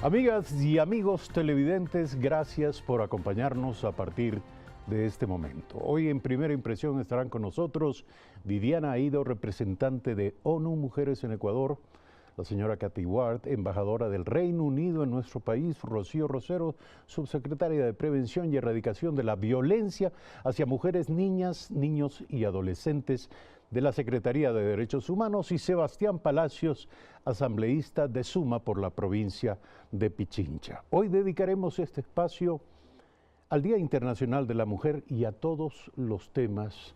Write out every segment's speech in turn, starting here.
Amigas y amigos televidentes, gracias por acompañarnos a partir de este momento. Hoy en Primera Impresión estarán con nosotros Viviana Aido, representante de ONU Mujeres en Ecuador, la señora Kathy Ward, embajadora del Reino Unido en nuestro país, Rocío Rosero, subsecretaria de Prevención y Erradicación de la Violencia hacia Mujeres, Niñas, Niños y Adolescentes de la Secretaría de Derechos Humanos, y Sebastián Palacios, asambleísta de Suma por la provincia de Pichincha. Hoy dedicaremos este espacio al Día Internacional de la Mujer y a todos los temas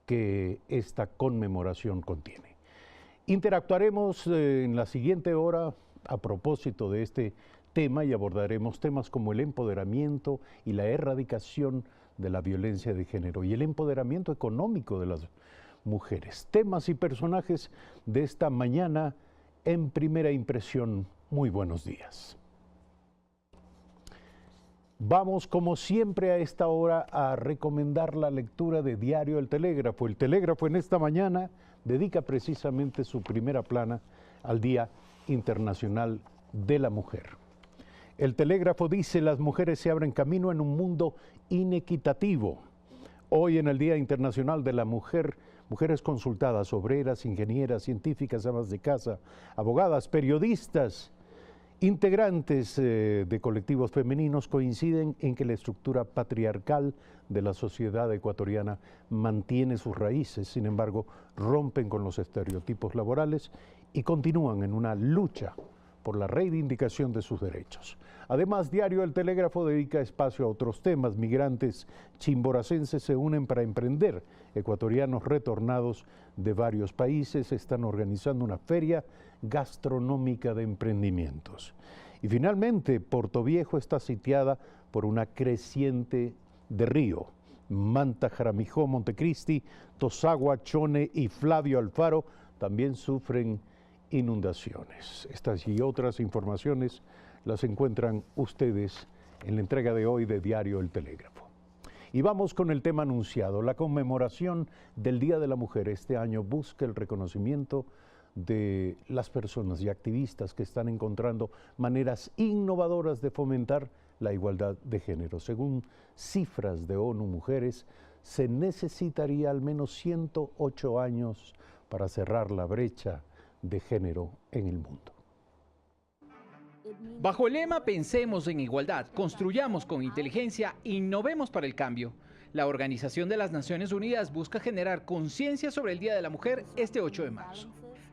que esta conmemoración contiene. Interactuaremos en la siguiente hora a propósito de este tema y abordaremos temas como el empoderamiento y la erradicación de la violencia de género y el empoderamiento económico de las mujeres. Temas y personajes de esta mañana en Primera Impresión. Muy buenos días. Vamos, como siempre, a esta hora a recomendar la lectura de Diario El Telégrafo. El Telégrafo en esta mañana dedica precisamente su primera plana al Día Internacional de la Mujer. El Telégrafo dice: las mujeres se abren camino en un mundo inequitativo. Hoy, en el Día Internacional de la Mujer, mujeres consultadas, obreras, ingenieras, científicas, amas de casa, abogadas, periodistas, integrantes de colectivos femeninos coinciden en que la estructura patriarcal de la sociedad ecuatoriana mantiene sus raíces. Sin embargo, rompen con los estereotipos laborales y continúan en una lucha por la reivindicación de sus derechos. Además, Diario El Telégrafo dedica espacio a otros temas. Migrantes chimboracenses se unen para emprender. Ecuatorianos retornados de varios países están organizando una feria gastronómica de emprendimientos. Y finalmente, Portoviejo está sitiada por una creciente de río. Manta, Jaramijó, Montecristi, Tosagua, Chone y Flavio Alfaro también sufren inundaciones. Estas y otras informaciones las encuentran ustedes en la entrega de hoy de Diario El Telégrafo. Y vamos con el tema anunciado. La conmemoración del Día de la Mujer este año busca el reconocimiento de las personas y activistas que están encontrando maneras innovadoras de fomentar la igualdad de género. Según cifras de ONU Mujeres, se necesitaría al menos 108 años para cerrar la brecha de género en el mundo. Bajo el lema Pensemos en Igualdad, construyamos con inteligencia, innovemos para el cambio, la Organización de las Naciones Unidas busca generar conciencia sobre el Día de la Mujer este 8 de marzo.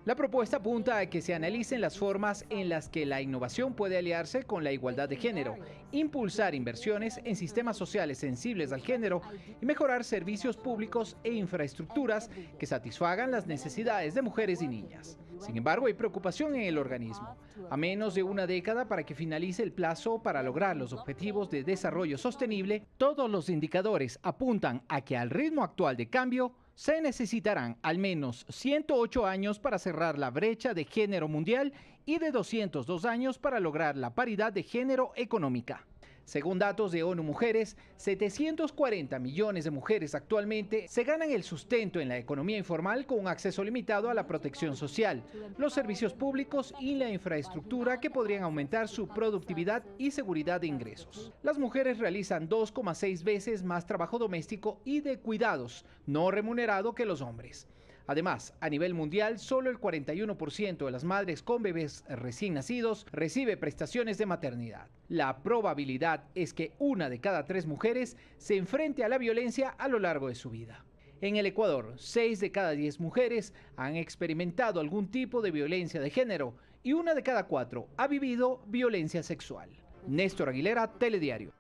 La propuesta apunta a que se analicen las formas en las que la innovación puede aliarse con la igualdad de género, impulsar inversiones en sistemas sociales sensibles al género y mejorar servicios públicos e infraestructuras que satisfagan las necesidades de mujeres y niñas. Sin embargo, hay preocupación en el organismo. A menos de una década para que finalice el plazo para lograr los objetivos de desarrollo sostenible, todos los indicadores apuntan a que al ritmo actual de cambio, se necesitarán al menos 108 años para cerrar la brecha de género mundial y de 202 años para lograr la paridad de género económica. Según datos de ONU Mujeres, 740 millones de mujeres actualmente se ganan el sustento en la economía informal con un acceso limitado a la protección social, los servicios públicos y la infraestructura que podrían aumentar su productividad y seguridad de ingresos. Las mujeres realizan 2,6 veces más trabajo doméstico y de cuidados no remunerado que los hombres. Además, a nivel mundial, solo el 41% de las madres con bebés recién nacidos recibe prestaciones de maternidad. La probabilidad es que 1 de cada 3 mujeres se enfrente a la violencia a lo largo de su vida. En el Ecuador, 6 de cada 10 mujeres han experimentado algún tipo de violencia de género y 1 de cada 4 ha vivido violencia sexual. Néstor Aguilera, Telediario.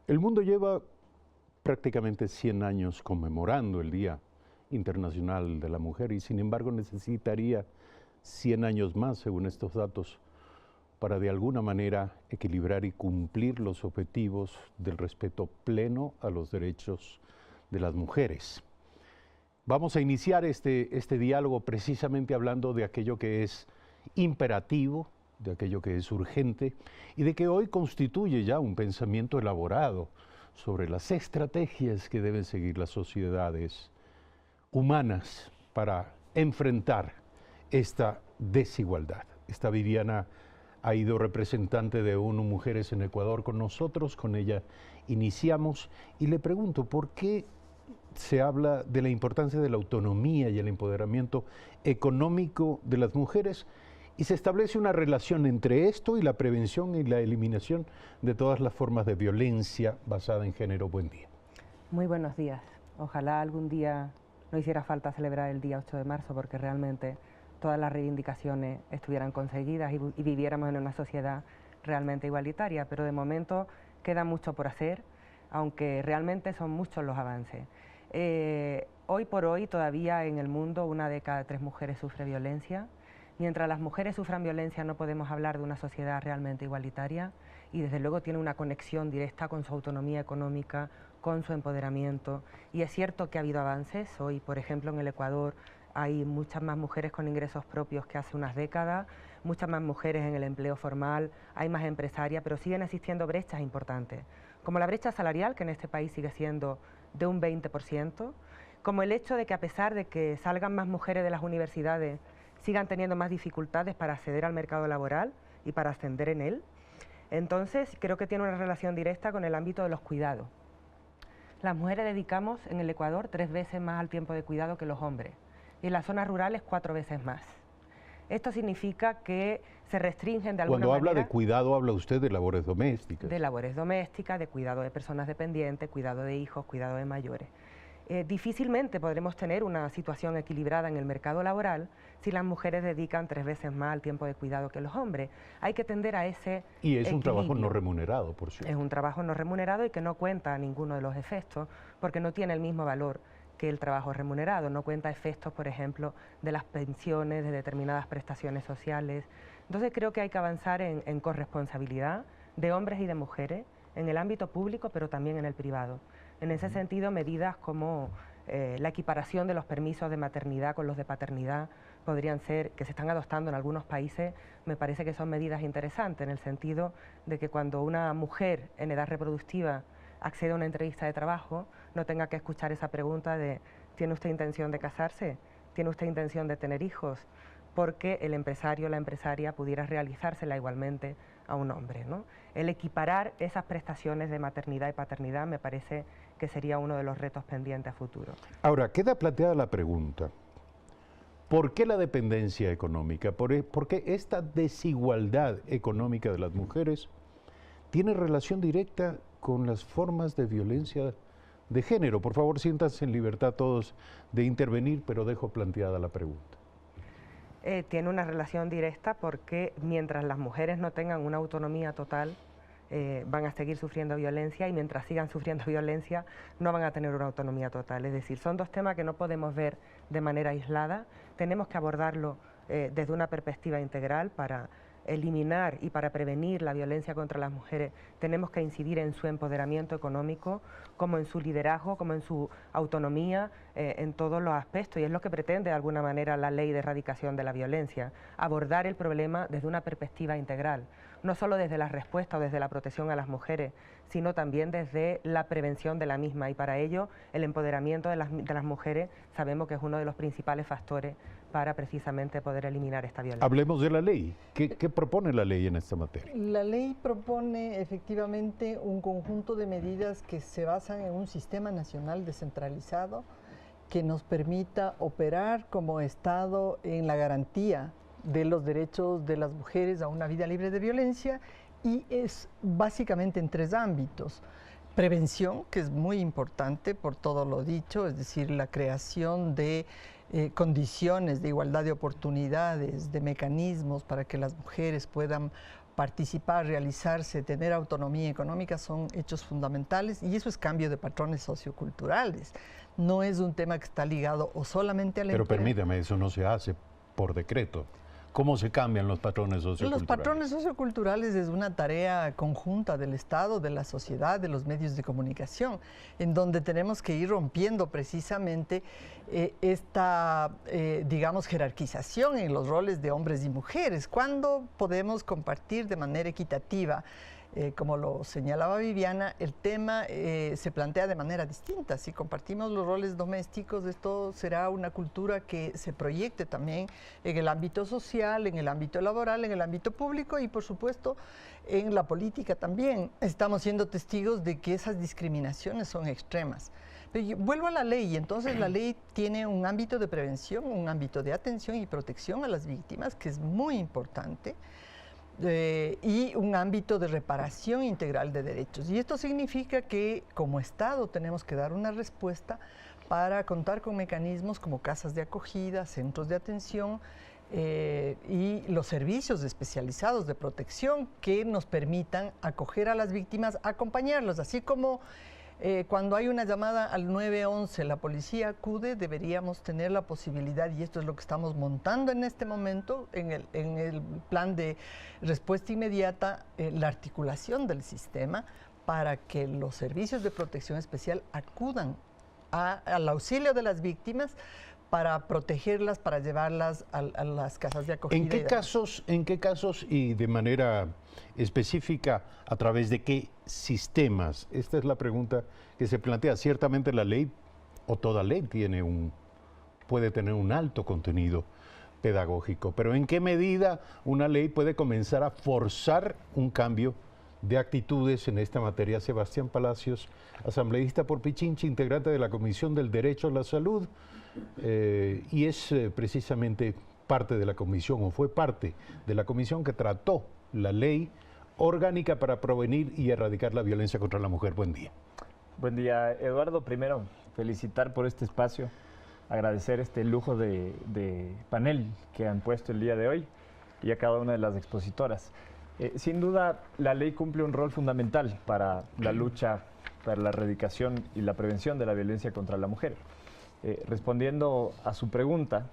El mundo lleva prácticamente 100 años conmemorando el Día Internacional de la Mujer y sin embargo necesitaría 100 años más, según estos datos, para de alguna manera equilibrar y cumplir los objetivos del respeto pleno a los derechos de las mujeres. Vamos a iniciar este diálogo precisamente hablando de aquello que es imperativo, de aquello que es urgente y de que hoy constituye ya un pensamiento elaborado sobre las estrategias que deben seguir las sociedades humanas para enfrentar esta desigualdad. Está Viviana Ha ido representante de ONU Mujeres en Ecuador con nosotros, con ella iniciamos y le pregunto, ¿por qué se habla de la importancia de la autonomía y el empoderamiento económico de las mujeres y se establece una relación entre esto y la prevención y la eliminación de todas las formas de violencia basada en género? Buen día. Muy buenos días. Ojalá algún día no hiciera falta celebrar el día 8 de marzo porque realmente todas las reivindicaciones estuvieran conseguidas y viviéramos en una sociedad realmente igualitaria, pero de momento queda mucho por hacer, aunque realmente son muchos los avances. Hoy por hoy todavía en el mundo 1 de cada 3 mujeres sufre violencia. Mientras las mujeres sufran violencia no podemos hablar de una sociedad realmente igualitaria y desde luego tiene una conexión directa con su autonomía económica, con su empoderamiento. Y es cierto que ha habido avances. Hoy, por ejemplo, en el Ecuador hay muchas más mujeres con ingresos propios que hace unas décadas, muchas más mujeres en el empleo formal, hay más empresarias, pero siguen existiendo brechas importantes, como la brecha salarial, que en este país sigue siendo de un 20%, como el hecho de que a pesar de que salgan más mujeres de las universidades, sigan teniendo más dificultades para acceder al mercado laboral y para ascender en él. Entonces, creo que tiene una relación directa con el ámbito de los cuidados. Las mujeres dedicamos en el Ecuador 3 veces más al tiempo de cuidado que los hombres, y en las zonas rurales 4 veces más. Esto significa que se restringen de alguna manera... Cuando habla de cuidado, habla usted de labores domésticas. De labores domésticas, de cuidado de personas dependientes, cuidado de hijos, cuidado de mayores. Difícilmente podremos tener una situación equilibrada en el mercado laboral si las mujeres dedican 3 veces más al tiempo de cuidado que los hombres. Hay que tender a ese Y es equilibrio. un trabajo no remunerado, por cierto. Es un trabajo no remunerado y que no cuenta ninguno de los efectos, porque no tiene el mismo valor que el trabajo remunerado, no cuenta efectos, por ejemplo, de las pensiones, de determinadas prestaciones sociales. Entonces creo que hay que avanzar en corresponsabilidad de hombres y de mujeres, en el ámbito público, pero también en el privado. En ese sentido, medidas como la equiparación de los permisos de maternidad con los de paternidad podrían ser, que se están adoptando en algunos países, me parece que son medidas interesantes, en el sentido de que cuando una mujer en edad reproductiva accede a una entrevista de trabajo, no tenga que escuchar esa pregunta de ¿tiene usted intención de casarse? ¿Tiene usted intención de tener hijos? Porque el empresario o la empresaria pudiera realizársela igualmente a un hombre, ¿no? El equiparar esas prestaciones de maternidad y paternidad me parece que sería uno de los retos pendientes a futuro. Ahora, queda planteada la pregunta, ¿por qué la dependencia económica? ¿Por qué esta desigualdad económica de las mujeres tiene relación directa con las formas de violencia de género? Por favor, siéntanse en libertad todos de intervenir, pero dejo planteada la pregunta. Tiene una relación directa porque mientras las mujeres no tengan una autonomía total, van a seguir sufriendo violencia y mientras sigan sufriendo violencia no van a tener una autonomía total. Es decir, son 2 temas que no podemos ver de manera aislada, tenemos que abordarlo desde una perspectiva integral para eliminar y para prevenir la violencia contra las mujeres. Tenemos que incidir en su empoderamiento económico, como en su liderazgo, como en su autonomía, en todos los aspectos, y es lo que pretende de alguna manera la ley de erradicación de la violencia, abordar el problema desde una perspectiva integral, no solo desde la respuesta o desde la protección a las mujeres, sino también desde la prevención de la misma, y para ello el empoderamiento de las mujeres sabemos que es uno de los principales factores para precisamente poder eliminar esta violencia. Hablemos de la ley. ¿Qué propone la ley en esta materia? La ley propone efectivamente un conjunto de medidas que se basan en un sistema nacional descentralizado que nos permita operar como Estado en la garantía de los derechos de las mujeres a una vida libre de violencia, y es básicamente en 3 ámbitos. Prevención, que es muy importante por todo lo dicho, es decir, la creación de condiciones de igualdad de oportunidades, de mecanismos para que las mujeres puedan participar, realizarse, tener autonomía económica, son hechos fundamentales, y eso es cambio de patrones socioculturales. No es un tema que está ligado o solamente al empleo. Pero permítame, eso no se hace por decreto. ¿Cómo se cambian los patrones socioculturales? Los patrones socioculturales es una tarea conjunta del Estado, de la sociedad, de los medios de comunicación, en donde tenemos que ir rompiendo precisamente esta, digamos, jerarquización en los roles de hombres y mujeres. ¿Cuándo podemos compartir de manera equitativa Como lo señalaba Viviana, el tema se plantea de manera distinta. Si compartimos los roles domésticos, esto será una cultura que se proyecte también en el ámbito social, en el ámbito laboral, en el ámbito público y, por supuesto, en la política también. Estamos siendo testigos de que esas discriminaciones son extremas. Pero vuelvo a la ley, y entonces la ley tiene un ámbito de prevención, un ámbito de atención y protección a las víctimas, que es muy importante. Y un ámbito de reparación integral de derechos. Y esto significa que como Estado tenemos que dar una respuesta para contar con mecanismos como casas de acogida, centros de atención y los servicios especializados de protección que nos permitan acoger a las víctimas, acompañarlos, así como cuando hay una llamada al 911, la policía acude, deberíamos tener la posibilidad, y esto es lo que estamos montando en este momento, en el plan de respuesta inmediata, la articulación del sistema para que los servicios de protección especial acudan al auxilio de las víctimas para protegerlas, para llevarlas a las casas de acogida. ¿En qué casos y de manera específica, a través de qué sistemas? Esta es la pregunta que se plantea. Ciertamente la ley, o toda ley, puede tener un alto contenido pedagógico, pero ¿en qué medida una ley puede comenzar a forzar un cambio de actitudes en esta materia? Sebastián Palacios, asambleísta por Pichincha, integrante de la Comisión del Derecho a la Salud, y es precisamente parte de la comisión, o fue parte de la comisión que trató la ley orgánica para prevenir y erradicar la violencia contra la mujer. Buen día. Buen día, Eduardo. Primero, felicitar por este espacio, agradecer este lujo de panel que han puesto el día de hoy y a cada una de las expositoras. Sin duda, la ley cumple un rol fundamental para la lucha, para la erradicación y la prevención de la violencia contra la mujer. Respondiendo a su pregunta,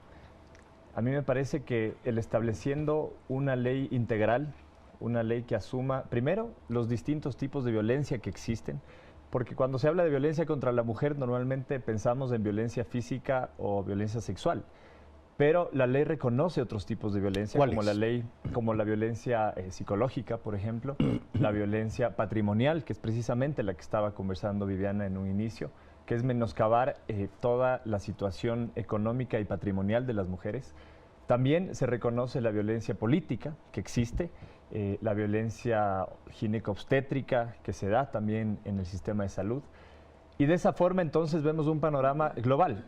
a mí me parece que el estableciendo una ley integral, una ley que asuma, primero, los distintos tipos de violencia que existen, porque cuando se habla de violencia contra la mujer, normalmente pensamos en violencia física o violencia sexual, pero la ley reconoce otros tipos de violencia, como la violencia psicológica, por ejemplo, la violencia patrimonial, que es precisamente la que estaba conversando Viviana en un inicio, que es menoscabar toda la situación económica y patrimonial de las mujeres. También se reconoce la violencia política que existe, la violencia gineco-obstétrica que se da también en el sistema de salud. Y de esa forma entonces vemos un panorama global.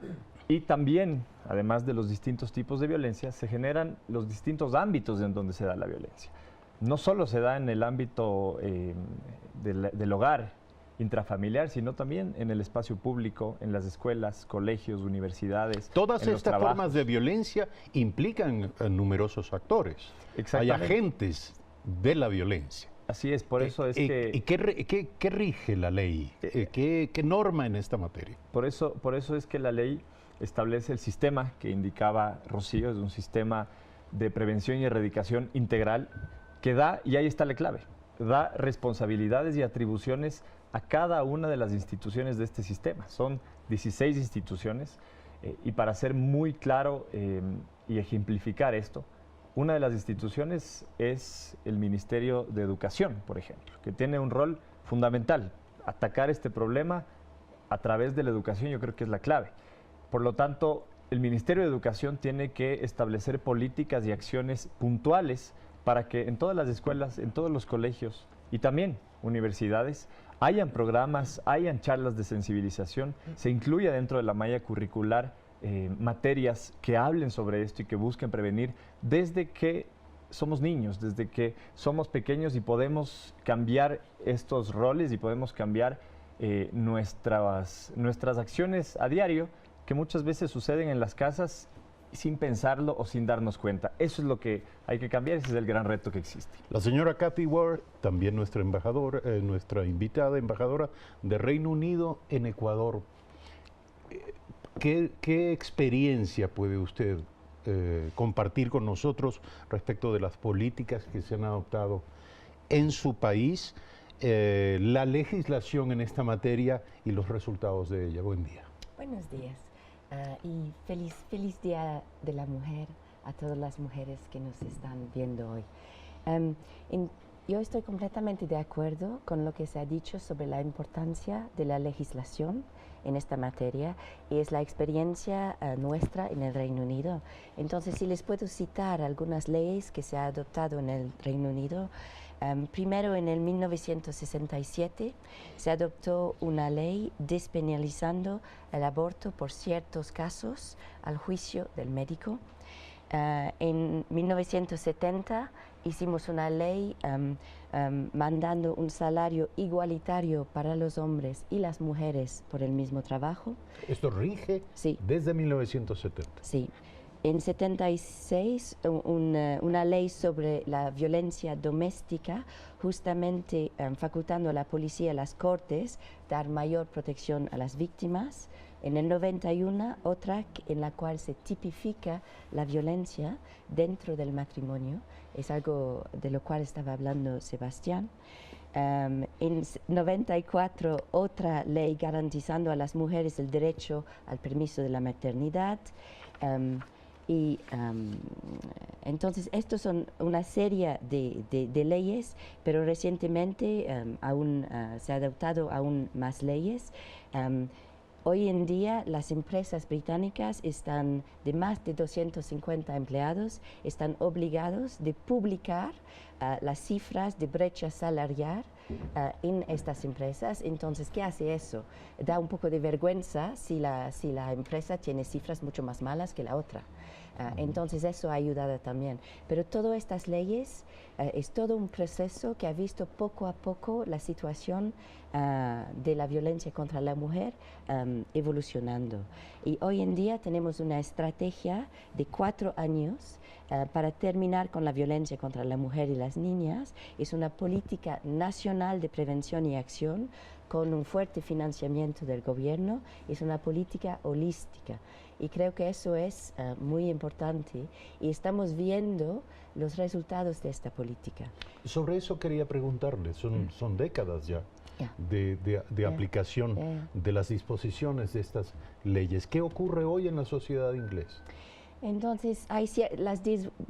Y también, además de los distintos tipos de violencia, se generan los distintos ámbitos en donde se da la violencia. No solo se da en el ámbito del hogar, intrafamiliar, sino también en el espacio público, en las escuelas, colegios, universidades. Todas estas formas de violencia implican a numerosos actores. Hay agentes de la violencia. Así es, por eso es que... ¿Y qué rige la ley? ¿Qué norma en esta materia? Por eso es que la ley establece el sistema que indicaba Rocío, es un sistema de prevención y erradicación integral que da, y ahí está la clave, da responsabilidades y atribuciones a cada una de las instituciones de este sistema. Son 16 instituciones y para ser muy claro y ejemplificar esto, una de las instituciones es el Ministerio de Educación, por ejemplo, que tiene un rol fundamental. Atacar este problema a través de la educación yo creo que es la clave. Por lo tanto, el Ministerio de Educación tiene que establecer políticas y acciones puntuales para que en todas las escuelas, en todos los colegios y también universidades hayan programas, hayan charlas de sensibilización, se incluya dentro de la malla curricular materias que hablen sobre esto y que busquen prevenir desde que somos niños, desde que somos pequeños y podemos cambiar estos roles y podemos cambiar nuestras acciones a diario que muchas veces suceden en las casas sin pensarlo o sin darnos cuenta. Eso es lo que hay que cambiar, ese es el gran reto que existe. La señora Kathy Ward, también nuestra embajadora, nuestra invitada embajadora de Reino Unido en Ecuador. ¿Qué experiencia puede usted compartir con nosotros respecto de las políticas que se han adoptado en su país, la legislación en esta materia y los resultados de ella? Buen día. Buenos días. Y feliz Día de la Mujer a todas las mujeres que nos están viendo hoy. Yo estoy completamente de acuerdo con lo que se ha dicho sobre la importancia de la legislación en esta materia y es la experiencia nuestra en el Reino Unido. Entonces, si les puedo citar algunas leyes que se ha adoptado en el Reino Unido. Primero, en el 1967 se adoptó una ley despenalizando el aborto por ciertos casos al juicio del médico. En 1970 hicimos una ley mandando un salario igualitario para los hombres y las mujeres por el mismo trabajo. ¿Esto rige desde 1970? Sí. En 76, una ley sobre la violencia doméstica, justamente facultando a la policía y a las cortes dar mayor protección a las víctimas. En el 91, otra en la cual se tipifica la violencia dentro del matrimonio. Es algo de lo cual estaba hablando Sebastián. En 94, otra ley garantizando a las mujeres el derecho al permiso de la maternidad. Entonces, estos son una serie de leyes, pero recientemente se ha adoptado aún más leyes. Hoy en día las empresas británicas están de más de 250 empleados, están obligados de publicar las cifras de brecha salarial en estas empresas. Entonces, ¿qué hace eso? Da un poco de vergüenza si la empresa tiene cifras mucho más malas que la otra. Entonces eso ha ayudado también. Pero todas estas leyes es todo un proceso que ha visto poco a poco la situación de la violencia contra la mujer evolucionando. Y hoy en día tenemos una estrategia de 4 años para terminar con la violencia contra la mujer y las niñas. Es una política nacional de prevención y acción con un fuerte financiamiento del gobierno. Es una política holística. Y creo que eso es muy importante y estamos viendo los resultados de esta política. Sobre eso quería preguntarle, son décadas ya de aplicación de las disposiciones de estas leyes. ¿Qué ocurre hoy en la sociedad inglesa? Entonces, hay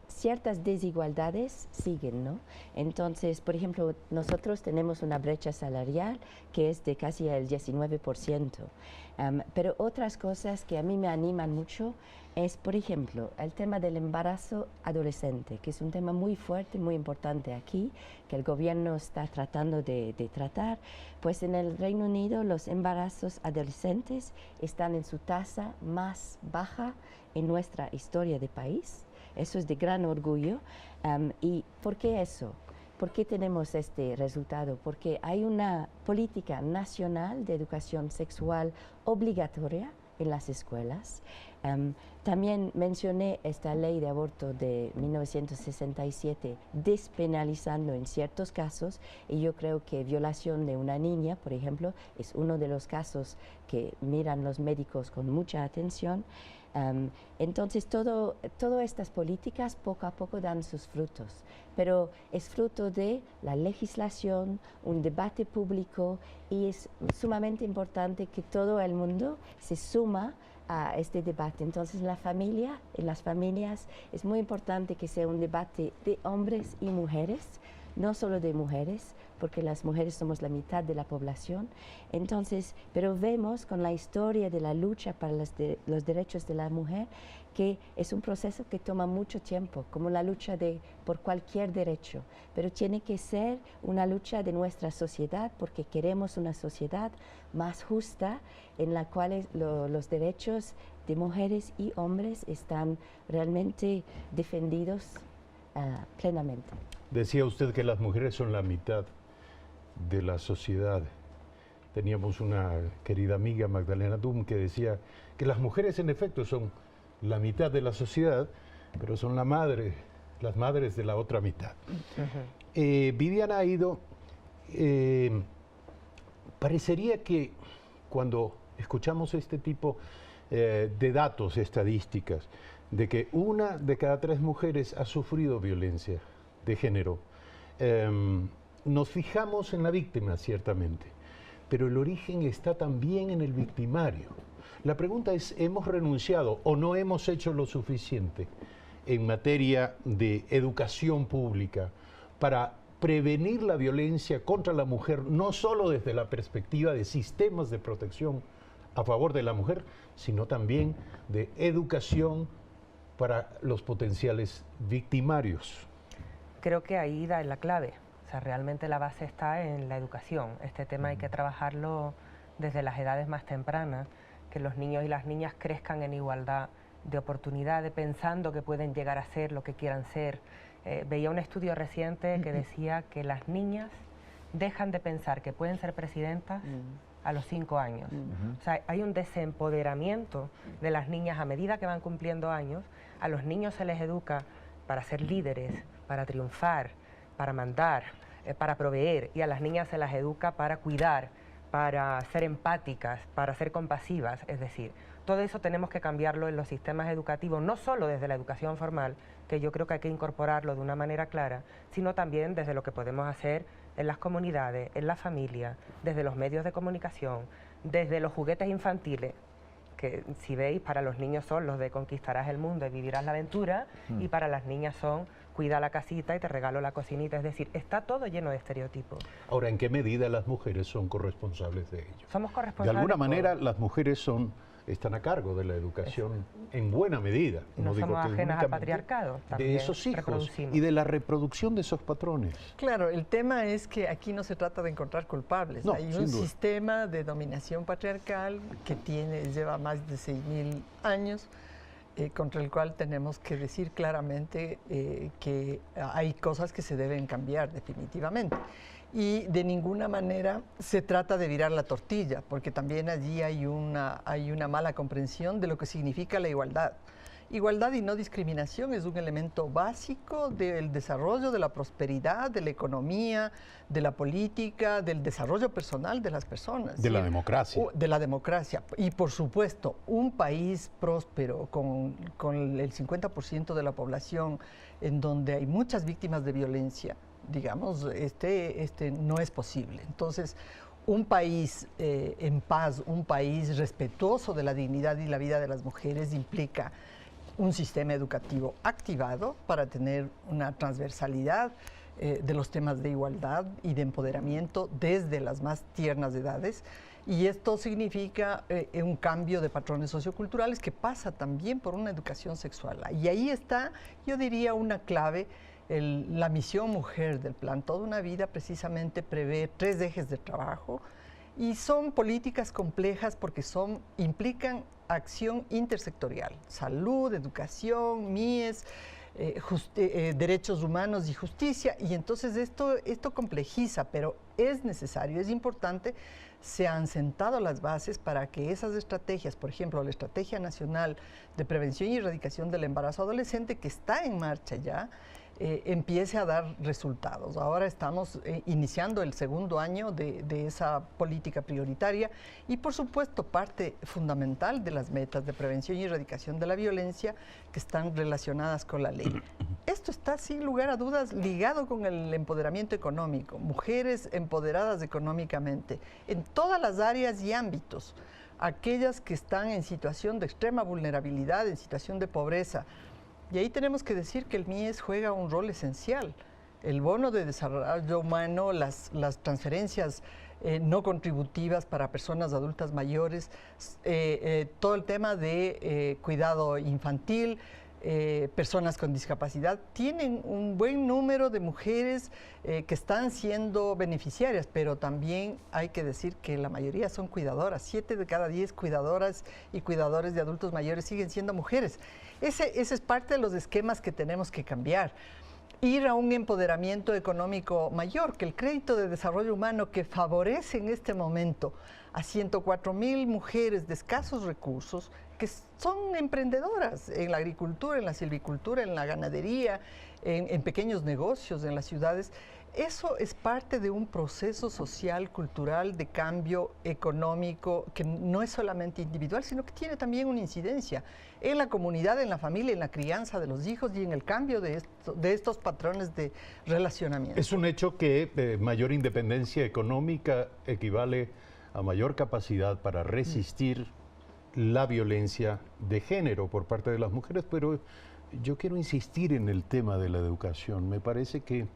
ciertas desigualdades siguen, ¿no? Entonces, por ejemplo, nosotros tenemos una brecha salarial que es de casi el 19%. Pero otras cosas que a mí me animan mucho es, por ejemplo, el tema del embarazo adolescente, que es un tema muy fuerte, muy importante aquí, que el gobierno está tratando de tratar. Pues en el Reino Unido los embarazos adolescentes están en su tasa más baja en nuestra historia de país. Eso es de gran orgullo. ¿Y por qué eso? ¿Por qué tenemos este resultado? Porque hay una política nacional de educación sexual obligatoria en las escuelas. También mencioné esta ley de aborto de 1967 despenalizando en ciertos casos, y yo creo que violación de una niña, por ejemplo, es uno de los casos que miran los médicos con mucha atención. Entonces, todas estas políticas poco a poco dan sus frutos, pero es fruto de la legislación, un debate público, y es sumamente importante que todo el mundo se suma a este debate. Entonces, en las familias es muy importante que sea un debate de hombres y mujeres, no solo de mujeres, porque las mujeres somos la mitad de la población. Entonces, pero vemos con la historia de la lucha para los derechos de la mujer que es un proceso que toma mucho tiempo, como la lucha por cualquier derecho, pero tiene que ser una lucha de nuestra sociedad, porque queremos una sociedad más justa en la cual los derechos de mujeres y hombres están realmente defendidos plenamente. Decía usted que las mujeres son la mitad de la sociedad. Teníamos una querida amiga, Magdalena Dum, que decía que las mujeres en efecto son la mitad de la sociedad, pero son las madres de la otra mitad. Viviana Aido, parecería que cuando escuchamos este tipo de datos, estadísticas, de que 1 de cada 3 mujeres ha sufrido violencia de género, nos fijamos en la víctima, ciertamente, pero el origen está también en el victimario. La pregunta es, ¿hemos renunciado o no hemos hecho lo suficiente en materia de educación pública para prevenir la violencia contra la mujer, no solo desde la perspectiva de sistemas de protección a favor de la mujer, sino también de educación para los potenciales victimarios. Creo que ahí da la clave. O sea, realmente la base está en la educación. Este tema hay que trabajarlo desde las edades más tempranas, que los niños y las niñas crezcan en igualdad de oportunidades, pensando que pueden llegar a ser lo que quieran ser. Veía un estudio reciente que decía que las niñas dejan de pensar que pueden ser presidentas a los 5 años. O sea, hay un desempoderamiento de las niñas a medida que van cumpliendo años. A los niños se les educa para ser líderes, para triunfar, para mandar, para proveer, y a las niñas se las educa para cuidar, para ser empáticas, para ser compasivas. Es decir, todo eso tenemos que cambiarlo en los sistemas educativos, no solo desde la educación formal, que yo creo que hay que incorporarlo de una manera clara, sino también desde lo que podemos hacer en las comunidades, en la familia, desde los medios de comunicación, desde los juguetes infantiles, que si veis, para los niños son los de conquistarás el mundo y vivirás la aventura, y para las niñas son cuida la casita y te regalo la cocinita. Es decir, está todo lleno de estereotipos. Ahora, ¿en qué medida las mujeres son corresponsables de ello? Somos corresponsables. De alguna manera, las mujeres están a cargo de la educación en buena medida. No digo somos que ajenas al patriarcado. De esos hijos y de la reproducción de esos patrones. Claro, el tema es que aquí no se trata de encontrar culpables. No, hay un sistema de dominación patriarcal que lleva más de 6.000 años, contra el cual tenemos que decir claramente que hay cosas que se deben cambiar definitivamente. Y de ninguna manera se trata de virar la tortilla, porque también allí hay una mala comprensión de lo que significa la igualdad. Igualdad y no discriminación es un elemento básico del desarrollo, de la prosperidad, de la economía, de la política, del desarrollo personal de las personas. De la democracia. De la democracia. Y por supuesto, un país próspero con el 50% de la población en donde hay muchas víctimas de violencia, digamos, no es posible. Entonces, un país en paz, un país respetuoso de la dignidad y la vida de las mujeres implica un sistema educativo activado para tener una transversalidad de los temas de igualdad y de empoderamiento desde las más tiernas edades. Y esto significa un cambio de patrones socioculturales que pasa también por una educación sexual. Y ahí está, yo diría, una clave. La misión mujer del plan Toda una Vida precisamente prevé 3 ejes de trabajo y son políticas complejas porque implican acción intersectorial: salud, educación, MIES, derechos humanos y justicia. Y entonces esto complejiza, pero es necesario, es importante. Se han sentado las bases para que esas estrategias, por ejemplo, la Estrategia Nacional de Prevención y Erradicación del Embarazo Adolescente, que está en marcha ya, empiece a dar resultados. Ahora estamos iniciando el 2º año de esa política prioritaria y, por supuesto, parte fundamental de las metas de prevención y erradicación de la violencia que están relacionadas con la ley. Esto está, sin lugar a dudas, ligado con el empoderamiento económico, mujeres empoderadas económicamente, en todas las áreas y ámbitos, aquellas que están en situación de extrema vulnerabilidad, en situación de pobreza. Y ahí tenemos que decir que el MIES juega un rol esencial. El bono de desarrollo humano, las transferencias no contributivas para personas adultas mayores, todo el tema de cuidado infantil, personas con discapacidad, tienen un buen número de mujeres que están siendo beneficiarias, pero también hay que decir que la mayoría son cuidadoras. 7 de cada 10 cuidadoras y cuidadores de adultos mayores siguen siendo mujeres. Ese es parte de los esquemas que tenemos que cambiar. Ir a un empoderamiento económico mayor, que el crédito de desarrollo humano que favorece en este momento a 104.000 mujeres de escasos recursos que son emprendedoras en la agricultura, en la silvicultura, en la ganadería, en pequeños negocios en las ciudades. Eso es parte de un proceso social, cultural, de cambio económico, que no es solamente individual, sino que tiene también una incidencia en la comunidad, en la familia, en la crianza de los hijos y en el cambio de estos patrones de relacionamiento. Es un hecho que mayor independencia económica equivale a mayor capacidad para resistir la violencia de género por parte de las mujeres, pero yo quiero insistir en el tema de la educación. Me parece que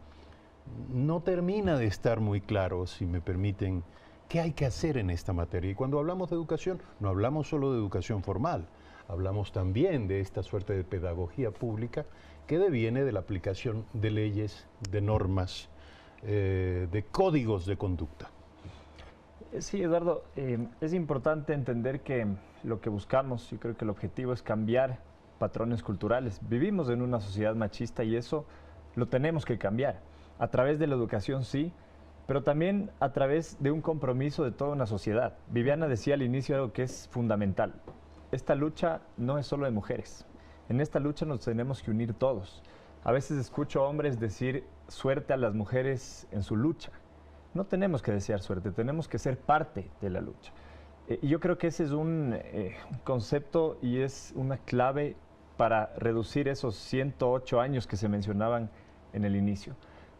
no termina de estar muy claro, si me permiten, qué hay que hacer en esta materia. Y cuando hablamos de educación, no hablamos solo de educación formal, hablamos también de esta suerte de pedagogía pública que deviene de la aplicación de leyes, de normas, de códigos de conducta. Sí, Eduardo, es importante entender que lo que buscamos, yo creo que el objetivo es cambiar patrones culturales. Vivimos en una sociedad machista y eso lo tenemos que cambiar. A través de la educación, sí, pero también a través de un compromiso de toda una sociedad. Viviana decía al inicio algo que es fundamental. Esta lucha no es solo de mujeres. En esta lucha nos tenemos que unir todos. A veces escucho hombres decir suerte a las mujeres en su lucha. No tenemos que desear suerte, tenemos que ser parte de la lucha. Y yo creo que ese es un concepto y es una clave para reducir esos 108 años que se mencionaban en el inicio.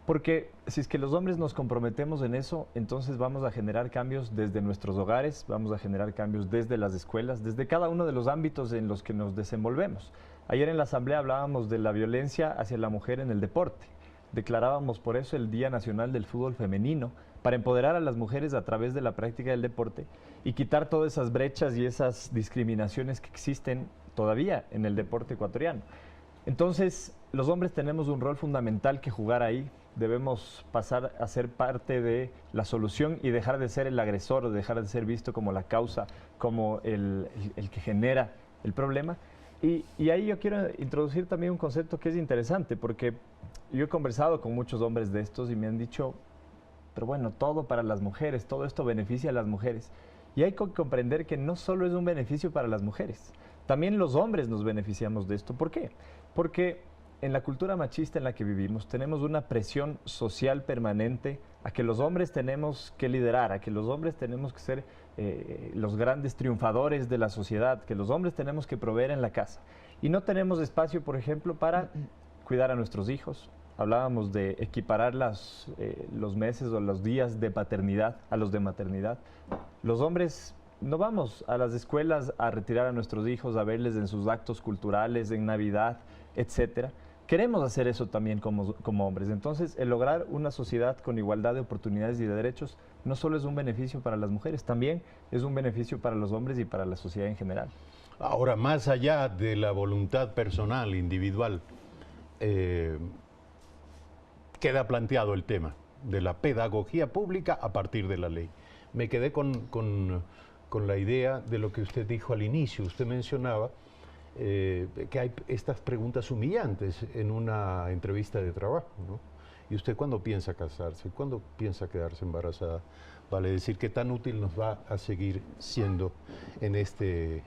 Porque si es que los hombres nos comprometemos en eso, entonces vamos a generar cambios desde nuestros hogares, vamos a generar cambios desde las escuelas, desde cada uno de los ámbitos en los que nos desenvolvemos. Ayer en la Asamblea hablábamos de la violencia hacia la mujer en el deporte. Declarábamos por eso el Día Nacional del Fútbol Femenino, para empoderar a las mujeres a través de la práctica del deporte y quitar todas esas brechas y esas discriminaciones que existen todavía en el deporte ecuatoriano. Entonces, los hombres tenemos un rol fundamental que jugar ahí. Debemos pasar a ser parte de la solución y dejar de ser el agresor o dejar de ser visto como la causa, como el que genera el problema. Y ahí yo quiero introducir también un concepto que es interesante, porque yo he conversado con muchos hombres de estos y me han dicho, pero bueno, todo para las mujeres, todo esto beneficia a las mujeres. Y hay que comprender que no solo es un beneficio para las mujeres, también los hombres nos beneficiamos de esto. ¿Por qué? Porque en la cultura machista en la que vivimos tenemos una presión social permanente a que los hombres tenemos que liderar, a que los hombres tenemos que ser los grandes triunfadores de la sociedad, que los hombres tenemos que proveer en la casa. Y no tenemos espacio, por ejemplo, para cuidar a nuestros hijos. Hablábamos de equiparar los meses o los días de paternidad a los de maternidad. Los hombres no vamos a las escuelas a retirar a nuestros hijos, a verles en sus actos culturales, en Navidad, etcétera. Queremos hacer eso también como hombres. Entonces, el lograr una sociedad con igualdad de oportunidades y de derechos no solo es un beneficio para las mujeres, también es un beneficio para los hombres y para la sociedad en general. Ahora, más allá de la voluntad personal, individual, queda planteado el tema de la pedagogía pública a partir de la ley. Me quedé con la idea de lo que usted dijo al inicio. Usted mencionaba que hay estas preguntas humillantes en una entrevista de trabajo, ¿no? ¿Y usted cuándo piensa casarse? ¿Cuándo piensa quedarse embarazada? Vale decir, ¿qué tan útil nos va a seguir siendo en este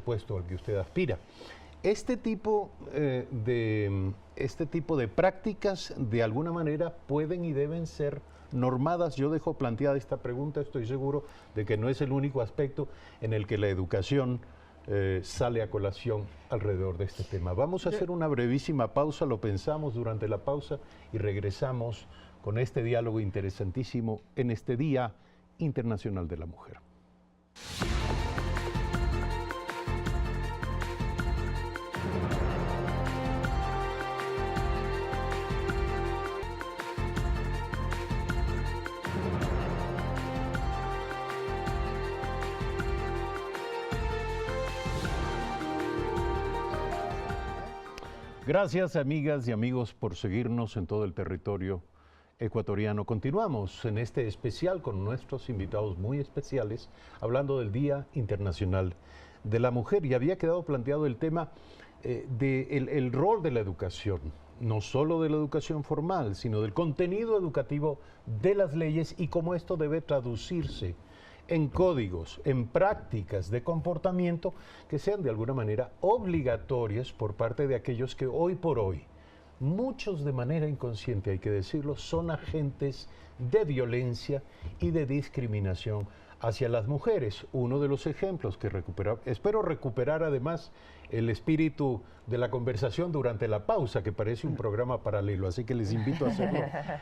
puesto al que usted aspira? Este tipo de prácticas, de alguna manera, pueden y deben ser normadas. Yo dejo planteada esta pregunta, estoy seguro de que no es el único aspecto en el que la educación sale a colación alrededor de este tema. Vamos a hacer una brevísima pausa, lo pensamos durante la pausa y regresamos con este diálogo interesantísimo en este Día Internacional de la Mujer. Gracias, amigas y amigos, por seguirnos en todo el territorio ecuatoriano. Continuamos en este especial con nuestros invitados muy especiales, hablando del Día Internacional de la Mujer. Y había quedado planteado el tema del rol de la educación, no solo de la educación formal, sino del contenido educativo de las leyes y cómo esto debe traducirse en códigos, en prácticas de comportamiento que sean de alguna manera obligatorias por parte de aquellos que hoy por hoy, muchos de manera inconsciente hay que decirlo, son agentes de violencia y de discriminación hacia las mujeres. Uno de los ejemplos que espero recuperar además el espíritu de la conversación durante la pausa, que parece un programa paralelo, así que les invito a hacerlo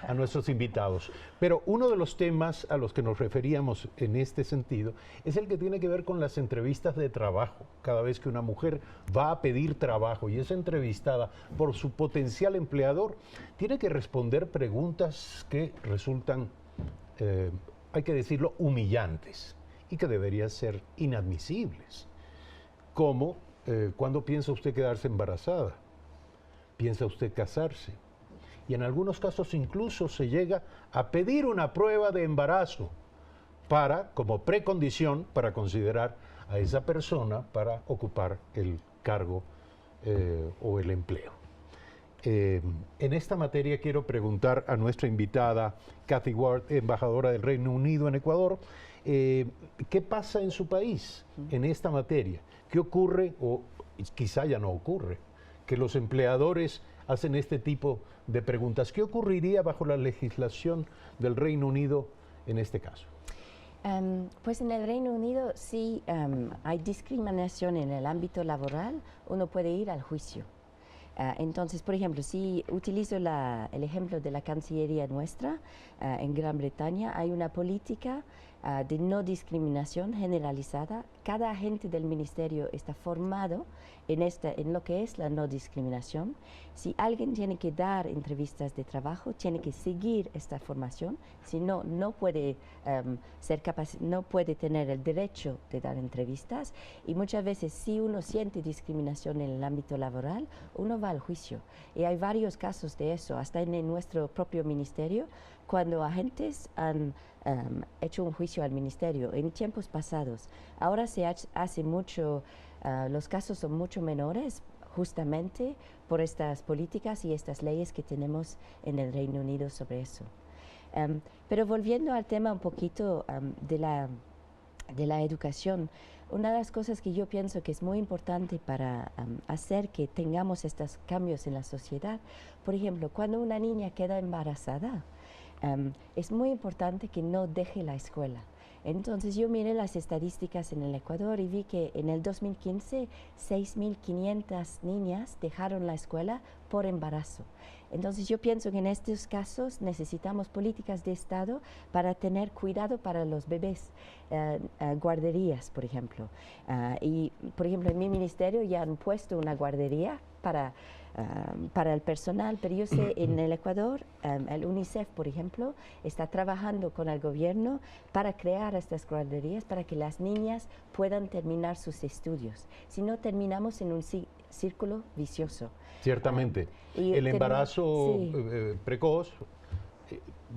a nuestros invitados. Pero uno de los temas a los que nos referíamos en este sentido es el que tiene que ver con las entrevistas de trabajo. Cada vez que una mujer va a pedir trabajo y es entrevistada por su potencial empleador, tiene que responder preguntas que resultan, hay que decirlo, humillantes y que deberían ser inadmisibles. Como, ¿cuándo piensa usted quedarse embarazada? ¿Piensa usted casarse? Y en algunos casos incluso se llega a pedir una prueba de embarazo como precondición para considerar a esa persona para ocupar el cargo o el empleo. En esta materia quiero preguntar a nuestra invitada Kathy Ward, embajadora del Reino Unido en Ecuador, ¿qué pasa en su país en esta materia? ¿Qué ocurre, o quizá ya no ocurre, que los empleadores hacen este tipo de preguntas? ¿Qué ocurriría bajo la legislación del Reino Unido en este caso? Pues en el Reino Unido sí hay discriminación en el ámbito laboral, uno puede ir al juicio. Entonces, por ejemplo, si utilizo el ejemplo de la Cancillería nuestra, en Gran Bretaña hay una política de no discriminación generalizada. Cada agente del ministerio está formado en lo que es la no discriminación. Si alguien tiene que dar entrevistas de trabajo, tiene que seguir esta formación, si no, no puede no puede tener el derecho de dar entrevistas. Y muchas veces, si uno siente discriminación en el ámbito laboral, uno va al juicio. Y hay varios casos de eso, hasta en nuestro propio ministerio, cuando agentes han hecho un juicio al ministerio en tiempos pasados. Ahora se hace mucho, los casos son mucho menores, justamente por estas políticas y estas leyes que tenemos en el Reino Unido sobre eso. Pero volviendo al tema un poquito de la educación, una de las cosas que yo pienso que es muy importante para hacer que tengamos estos cambios en la sociedad, por ejemplo, cuando una niña queda embarazada, es muy importante que no deje la escuela. Entonces yo miré las estadísticas en el Ecuador y vi que en el 2015 6.500 niñas dejaron la escuela por embarazo. Entonces yo pienso que en estos casos necesitamos políticas de Estado para tener cuidado para los bebés, guarderías, por ejemplo. Y, por ejemplo, en mi ministerio ya han puesto una guardería para el personal, pero yo sé en el Ecuador, el UNICEF, por ejemplo, está trabajando con el gobierno para crear estas guarderías para que las niñas puedan terminar sus estudios. Si no, terminamos en un círculo vicioso. Ciertamente. El embarazo precoz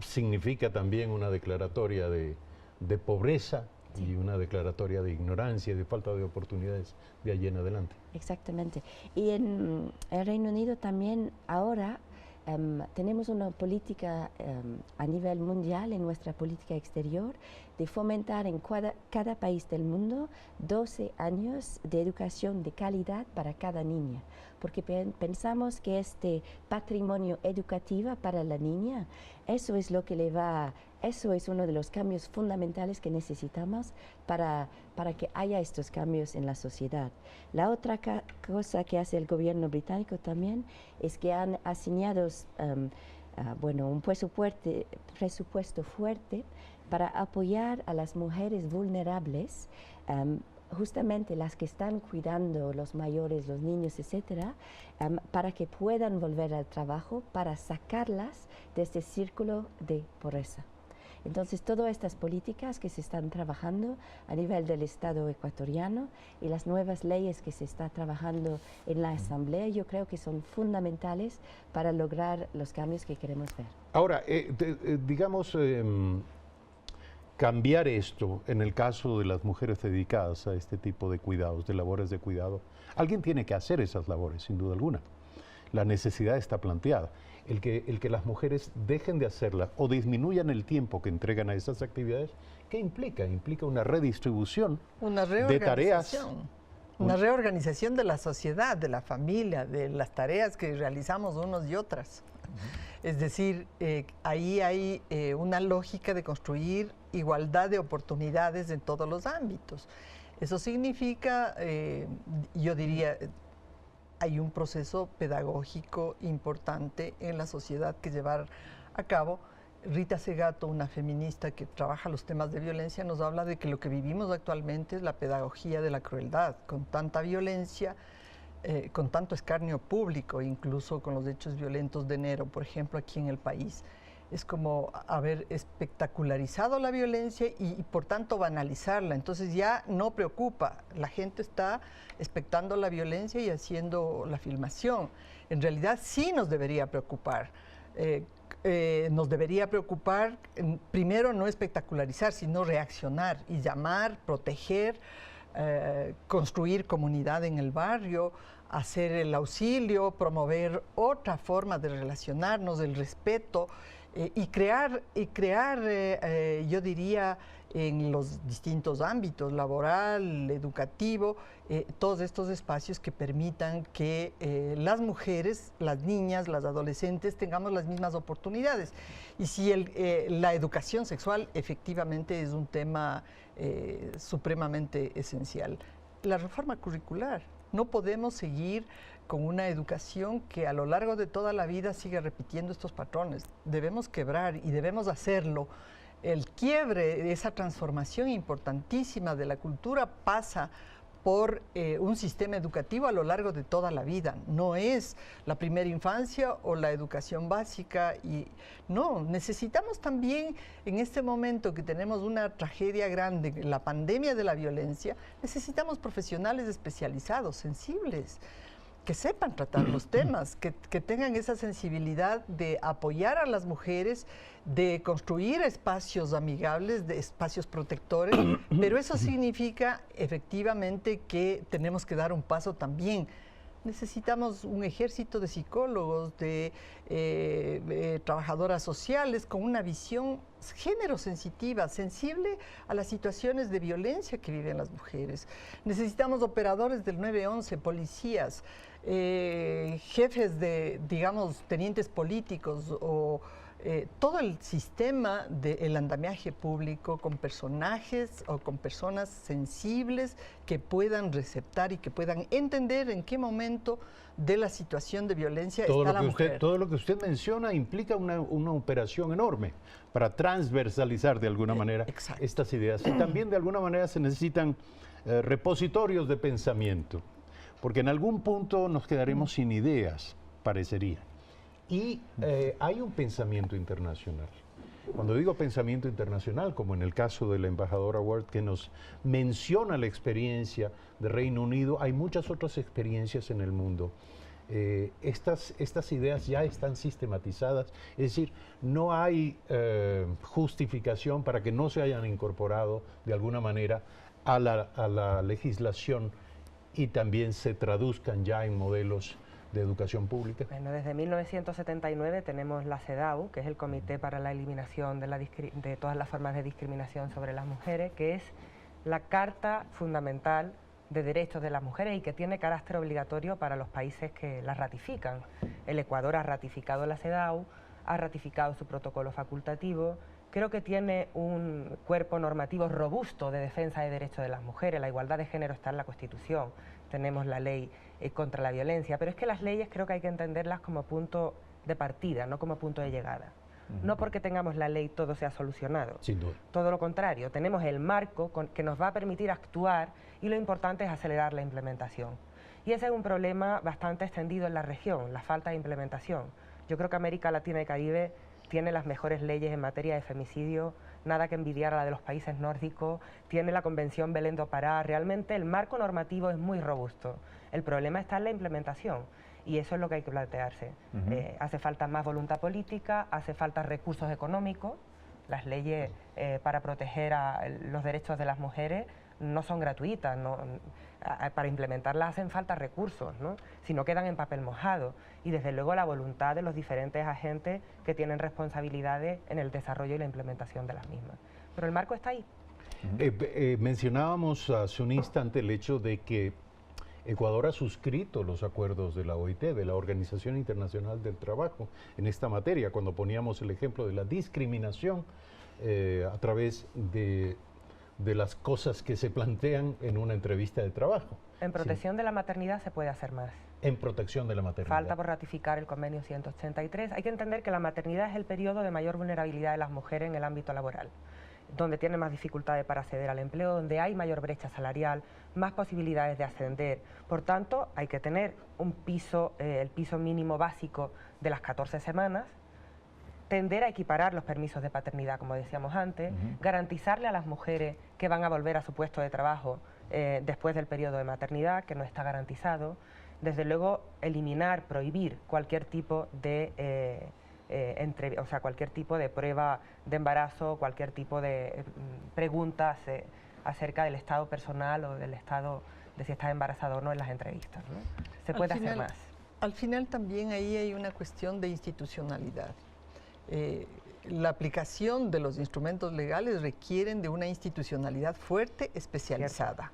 significa también una declaratoria de pobreza, y una declaratoria de ignorancia y de falta de oportunidades de allí en adelante. Exactamente. Y en el Reino Unido también ahora tenemos una política a nivel mundial, en nuestra política exterior, de fomentar en cada país del mundo 12 años de educación de calidad para cada niña, porque pensamos que este patrimonio educativo para la niña, eso es lo que eso es uno de los cambios fundamentales que necesitamos para que haya estos cambios en la sociedad. La otra cosa que hace el gobierno británico también es que han asignado un presupuesto fuerte para apoyar a las mujeres vulnerables, justamente las que están cuidando los mayores, los niños, etcétera, para que puedan volver al trabajo, para sacarlas de este círculo de pobreza. Entonces, todas estas políticas que se están trabajando a nivel del Estado ecuatoriano y las nuevas leyes que se está trabajando en la Asamblea, yo creo que son fundamentales para lograr los cambios que queremos ver. Ahora, digamos, cambiar esto en el caso de las mujeres dedicadas a este tipo de cuidados, de labores de cuidado, alguien tiene que hacer esas labores, sin duda alguna. La necesidad está planteada. El que las mujeres dejen de hacerla o disminuyan el tiempo que entregan a esas actividades, ¿qué implica? Implica una redistribución de tareas Una reorganización de la sociedad, de la familia, de las tareas que realizamos unos y otras. Es decir, ahí hay una lógica de construir igualdad de oportunidades en todos los ámbitos. Eso significa, yo diría, hay un proceso pedagógico importante en la sociedad que llevar a cabo. Rita Segato, una feminista que trabaja los temas de violencia, nos habla de que lo que vivimos actualmente es la pedagogía de la crueldad, con tanta violencia, con tanto escarnio público, incluso con los hechos violentos de enero, por ejemplo, aquí en el país. Es como haber espectacularizado la violencia y por tanto banalizarla. Entonces ya no preocupa, la gente está expectando la violencia y haciendo la filmación. En realidad sí nos debería preocupar. Nos debería preocupar, primero, no espectacularizar, sino reaccionar y llamar, proteger, construir comunidad en el barrio, hacer el auxilio, promover otra forma de relacionarnos, el respeto y crear, yo diría, en los distintos ámbitos, laboral, educativo, todos estos espacios que permitan que las mujeres, las niñas, las adolescentes tengamos las mismas oportunidades. Y si la educación sexual efectivamente es un tema supremamente esencial. La reforma curricular. No podemos seguir con una educación que a lo largo de toda la vida sigue repitiendo estos patrones. Debemos quebrar y debemos hacerlo. El quiebre, esa transformación importantísima de la cultura pasa por un sistema educativo a lo largo de toda la vida. No es la primera infancia o la educación básica. No, necesitamos también, en este momento que tenemos una tragedia grande, la pandemia de la violencia, necesitamos profesionales especializados, sensibles, que sepan tratar los temas, que tengan esa sensibilidad de apoyar a las mujeres, de construir espacios amigables, de espacios protectores, pero eso significa efectivamente que tenemos que dar un paso también. Necesitamos un ejército de psicólogos, de trabajadoras sociales con una visión género sensitiva, sensible a las situaciones de violencia que viven las mujeres. Necesitamos operadores del 911, policías, jefes de, digamos, tenientes políticos o todo el sistema del andamiaje público con personajes o con personas sensibles que puedan receptar y que puedan entender en qué momento de la situación de violencia está la mujer. Todo lo que usted menciona implica una operación enorme para transversalizar de alguna manera estas ideas. Y también de alguna manera se necesitan repositorios de pensamiento, porque en algún punto nos quedaremos sin ideas, parecería. Y hay un pensamiento internacional. Cuando digo pensamiento internacional, como en el caso de la embajadora Ward, que nos menciona la experiencia de Reino Unido, hay muchas otras experiencias en el mundo. Estas ideas ya están sistematizadas, es decir, no hay justificación para que no se hayan incorporado de alguna manera a la legislación y también se traduzcan ya en modelos de educación pública. Bueno, desde 1979 tenemos la CEDAW, que es el Comité para la Eliminación de todas las formas de discriminación sobre las mujeres, que es la Carta Fundamental de Derechos de las Mujeres y que tiene carácter obligatorio para los países que la ratifican. El Ecuador ha ratificado la CEDAW, ha ratificado su protocolo facultativo. Creo que tiene un cuerpo normativo robusto de defensa de derechos de las mujeres. La igualdad de género está en la Constitución. Tenemos la ley contra la violencia, pero es que las leyes creo que hay que entenderlas como punto de partida, no como punto de llegada. No porque tengamos la ley todo se ha solucionado. Sin duda. Todo lo contrario, tenemos el marco que nos va a permitir actuar y lo importante es acelerar la implementación. Y ese es un problema bastante extendido en la región, la falta de implementación. Yo creo que América Latina y Caribe tiene las mejores leyes en materia de femicidio, nada que envidiar a la de los países nórdicos, tiene la Convención Belén do Pará, realmente el marco normativo es muy robusto. El problema está en la implementación y eso es lo que hay que plantearse. Hace falta más voluntad política, hace falta recursos económicos, las leyes para proteger los derechos de las mujeres no son gratuitas, para implementarlas hacen falta recursos, ¿no? Si no quedan en papel mojado. Y desde luego la voluntad de los diferentes agentes que tienen responsabilidades en el desarrollo y la implementación de las mismas. Pero el marco está ahí. Mencionábamos hace un instante el hecho de que Ecuador ha suscrito los acuerdos de la OIT, de la Organización Internacional del Trabajo, en esta materia, cuando poníamos el ejemplo de la discriminación a través de las cosas que se plantean en una entrevista de trabajo. En protección de la maternidad se puede hacer más. En protección de la maternidad. Falta por ratificar el convenio 183. Hay que entender que la maternidad es el periodo de mayor vulnerabilidad de las mujeres en el ámbito laboral, donde tienen más dificultades para acceder al empleo, donde hay mayor brecha salarial, más posibilidades de ascender. Por tanto, hay que tener un piso, el piso mínimo básico de las 14 semanas, tender a equiparar los permisos de paternidad, como decíamos antes, garantizarle a las mujeres que van a volver a su puesto de trabajo después del periodo de maternidad, que no está garantizado. Desde luego, eliminar, prohibir cualquier tipo de cualquier tipo de prueba de embarazo, cualquier tipo de preguntas acerca del estado personal o del estado de si estás embarazada o no en las entrevistas, ¿no? Se puede hacer más. Al final también ahí hay una cuestión de institucionalidad. La aplicación de los instrumentos legales requieren de una institucionalidad fuerte, especializada.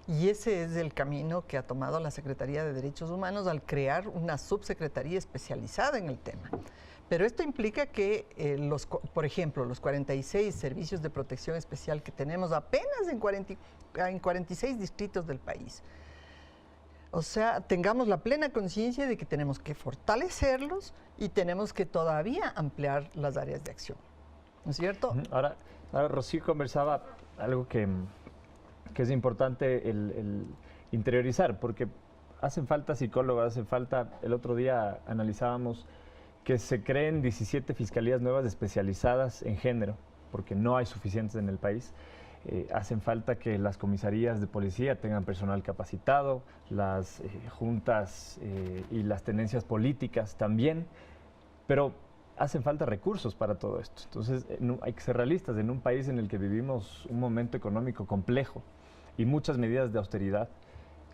Y ese es el camino que ha tomado la Secretaría de Derechos Humanos al crear una subsecretaría especializada en el tema. Pero esto implica que, por ejemplo, los 46 servicios de protección especial que tenemos apenas en 46 distritos del país, o sea, tengamos la plena conciencia de que tenemos que fortalecerlos y tenemos que todavía ampliar las áreas de acción, ¿no es cierto? Ahora Rocío conversaba algo que es importante el interiorizar, porque hacen falta psicólogos, hacen falta, el otro día analizábamos que se creen 17 fiscalías nuevas especializadas en género, porque no hay suficientes en el país. Hacen falta que las comisarías de policía tengan personal capacitado, las juntas y las tenencias políticas también, pero hacen falta recursos para todo esto. Entonces hay que ser realistas, en un país en el que vivimos un momento económico complejo y muchas medidas de austeridad,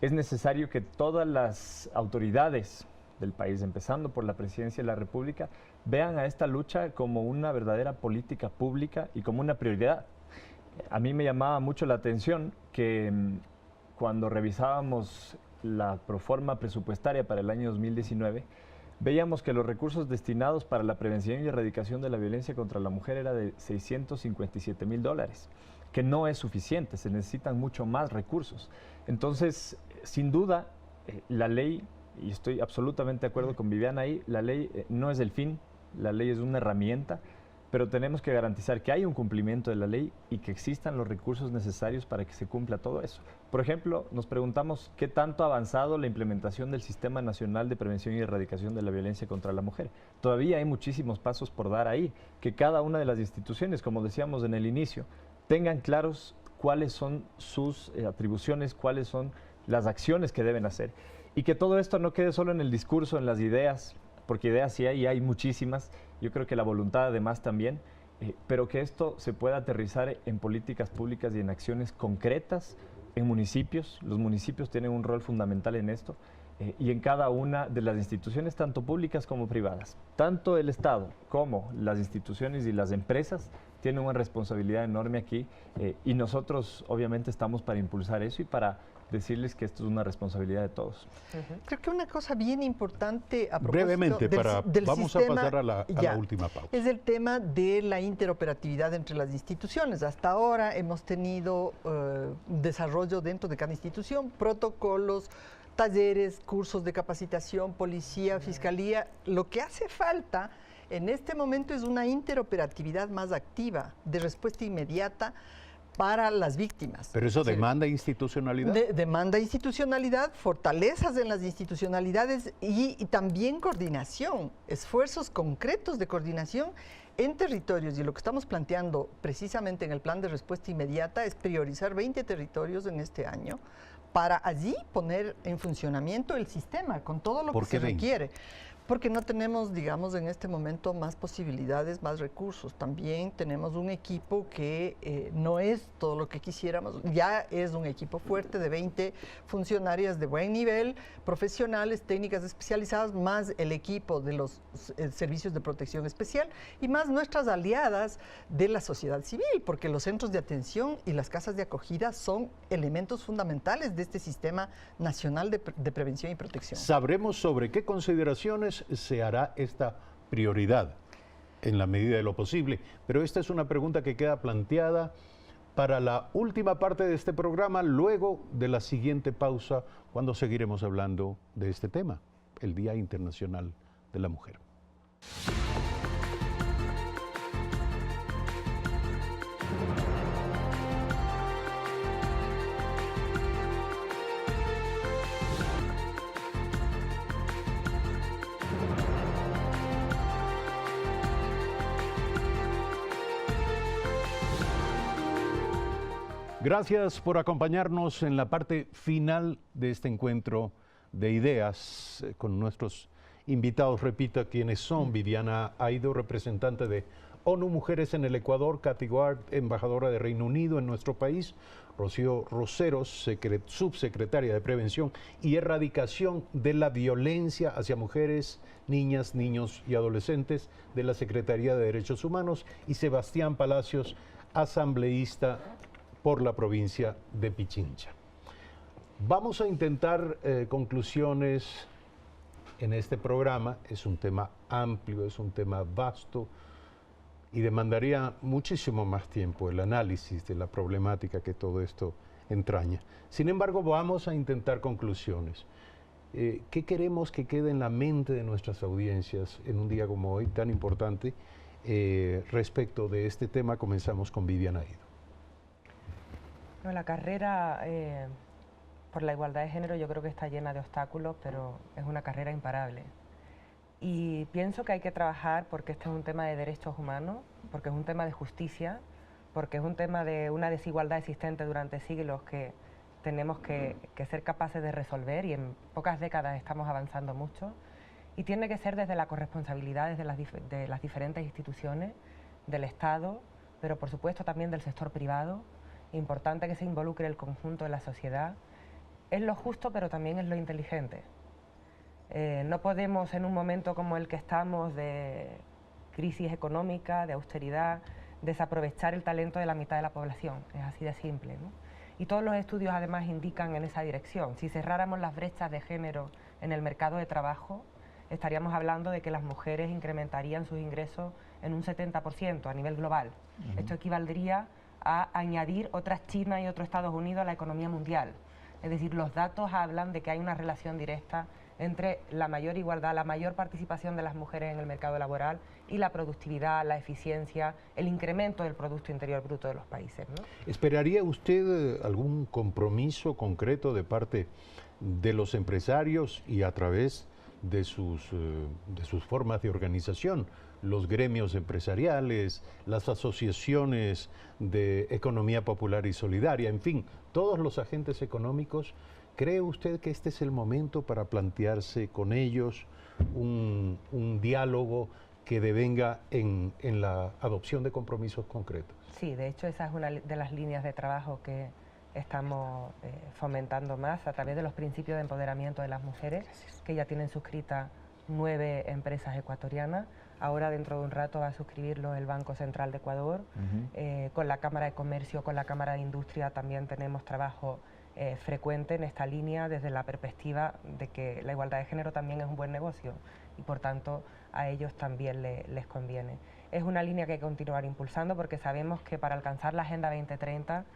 es necesario que todas las autoridades del país, empezando por la Presidencia de la República, vean a esta lucha como una verdadera política pública y como una prioridad. A mí me llamaba mucho la atención que cuando revisábamos la proforma presupuestaria para el año 2019, veíamos que los recursos destinados para la prevención y erradicación de la violencia contra la mujer era de $657,000, que no es suficiente, se necesitan mucho más recursos. Entonces, sin duda, la ley, y estoy absolutamente de acuerdo con Viviana ahí, la ley no es el fin, la ley es una herramienta, pero tenemos que garantizar que hay un cumplimiento de la ley y que existan los recursos necesarios para que se cumpla todo eso. Por ejemplo, nos preguntamos qué tanto ha avanzado la implementación del Sistema Nacional de Prevención y Erradicación de la Violencia contra la Mujer. Todavía hay muchísimos pasos por dar ahí, que cada una de las instituciones, como decíamos en el inicio, tengan claros cuáles son sus atribuciones, cuáles son las acciones que deben hacer. Y que todo esto no quede solo en el discurso, en las ideas, porque ideas sí hay, y hay muchísimas, yo creo que la voluntad además también, pero que esto se pueda aterrizar en políticas públicas y en acciones concretas en municipios. Los municipios tienen un rol fundamental en esto, y en cada una de las instituciones, tanto públicas como privadas. Tanto el Estado como las instituciones y las empresas tienen una responsabilidad enorme aquí, y nosotros obviamente estamos para impulsar eso y para decirles que esto es una responsabilidad de todos. Creo que una cosa bien importante a propósito brevemente, del vamos sistema, a pasar a la última pausa. Es el tema de la interoperatividad entre las instituciones. Hasta ahora hemos tenido desarrollo dentro de cada institución, protocolos, talleres, cursos de capacitación, policía, fiscalía. Lo que hace falta en este momento es una interoperatividad más activa, de respuesta inmediata para las víctimas. ¿Pero eso demanda institucionalidad? Demanda institucionalidad, fortalezas en las institucionalidades y también coordinación, esfuerzos concretos de coordinación en territorios. Y lo que estamos planteando precisamente en el plan de respuesta inmediata es priorizar 20 territorios en este año para allí poner en funcionamiento el sistema con todo lo que se requiere. Porque no tenemos, digamos, en este momento más posibilidades, más recursos. También tenemos un equipo que no es todo lo que quisiéramos, ya es un equipo fuerte de 20 funcionarias de buen nivel, profesionales, técnicas especializadas, más el equipo de los servicios de protección especial y más nuestras aliadas de la sociedad civil, porque los centros de atención y las casas de acogida son elementos fundamentales de este sistema nacional de prevención y protección. Sabremos sobre qué consideraciones se hará esta prioridad en la medida de lo posible, pero esta es una pregunta que queda planteada para la última parte de este programa, luego de la siguiente pausa, cuando seguiremos hablando de este tema, el Día Internacional de la Mujer. Gracias por acompañarnos en la parte final de este encuentro de ideas con nuestros invitados. Repito quiénes son: Viviana Aido, representante de ONU Mujeres en el Ecuador; Kathy Ward, embajadora de Reino Unido en nuestro país; Rocío Roseros, subsecretaria de Prevención y Erradicación de la Violencia hacia Mujeres, Niñas, Niños y Adolescentes de la Secretaría de Derechos Humanos; y Sebastián Palacios, asambleísta por la provincia de Pichincha. Vamos a intentar conclusiones en este programa. Es un tema amplio, es un tema vasto y demandaría muchísimo más tiempo el análisis de la problemática que todo esto entraña. Sin embargo, vamos a intentar conclusiones. ¿Qué queremos que quede en la mente de nuestras audiencias en un día como hoy tan importante respecto de este tema? Comenzamos con Viviana Aido. No, la carrera por la igualdad de género yo creo que está llena de obstáculos, pero es una carrera imparable. Y pienso que hay que trabajar porque este es un tema de derechos humanos, porque es un tema de justicia, porque es un tema de una desigualdad existente durante siglos que tenemos que ser capaces de resolver, y en pocas décadas estamos avanzando mucho. Y tiene que ser desde la corresponsabilidad de las diferentes instituciones, del Estado, pero por supuesto también del sector privado. Importante que se involucre el conjunto de la sociedad. Es lo justo, pero también es lo inteligente. No podemos, en un momento como el que estamos, de crisis económica, de austeridad, desaprovechar el talento de la mitad de la población. Es así de simple, ¿no? Y todos los estudios además indican en esa dirección. Si cerráramos las brechas de género en el mercado de trabajo, estaríamos hablando de que las mujeres incrementarían sus ingresos en un 70% a nivel global. Esto equivaldría a añadir otras China y otros Estados Unidos a la economía mundial. Es decir, los datos hablan de que hay una relación directa entre la mayor igualdad, la mayor participación de las mujeres en el mercado laboral y la productividad, la eficiencia, el incremento del Producto Interior Bruto de los países, ¿no? ¿Esperaría usted algún compromiso concreto de parte de los empresarios y a través de sus formas de organización? Los gremios empresariales, las asociaciones de economía popular y solidaria, en fin, todos los agentes económicos. ¿Cree usted que este es el momento para plantearse con ellos un diálogo que devenga en la adopción de compromisos concretos? Sí, de hecho esa es una de las líneas de trabajo que estamos fomentando más a través de los principios de empoderamiento de las mujeres, que ya tienen suscritas 9 empresas ecuatorianas. Ahora, dentro de un rato, va a suscribirlo el Banco Central de Ecuador. Con la Cámara de Comercio, con la Cámara de Industria también tenemos trabajo frecuente en esta línea, desde la perspectiva de que la igualdad de género también es un buen negocio y, por tanto, a ellos también les conviene. Es una línea que hay que continuar impulsando porque sabemos que para alcanzar la Agenda 2030